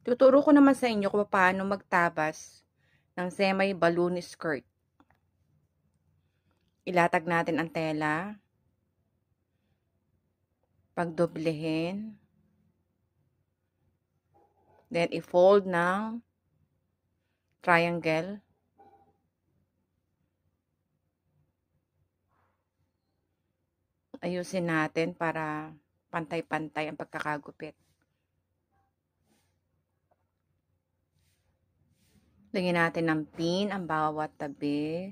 Tuturo ko naman sa inyo kung paano magtabas ng semi-balloon skirt. Ilatag natin ang tela. Pagdoblehin. Then, i-fold ng triangle. Ayusin natin para pantay-pantay ang pagkakagupit. Lagyan natin ng pin ang bawat tabi.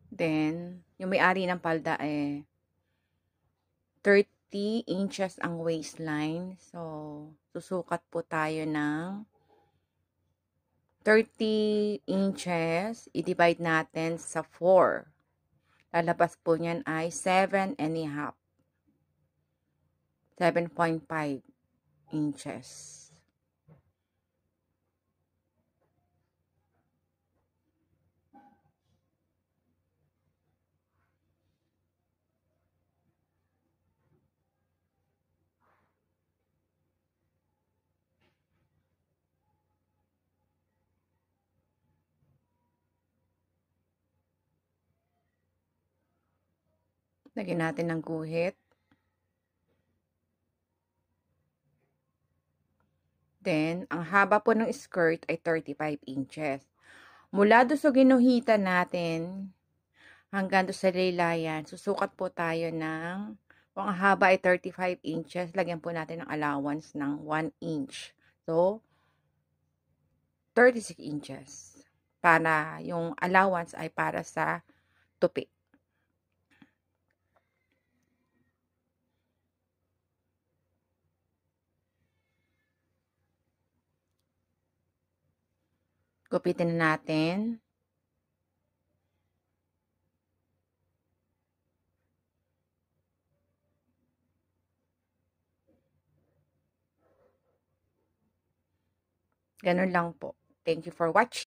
Then, yung may-ari ng palda 30 inches ang waistline. So, susukat po tayo ng 30 inches. I-divide natin sa 4. Lalabas po niyan ay 7.5. 7.5 inches. Lagyan natin ng guhit. Then, ang haba po ng skirt ay 35 inches. Mula doon sa ginuhitan natin hanggang doon sa laylayan, susukat po tayo ng, kung ang haba ay 35 inches, lagyan po natin ng allowance ng 1 inch. So, 36 inches. Para yung allowance ay para sa tupi. Gupitin na natin. Ganun lang po. Thank you for watching.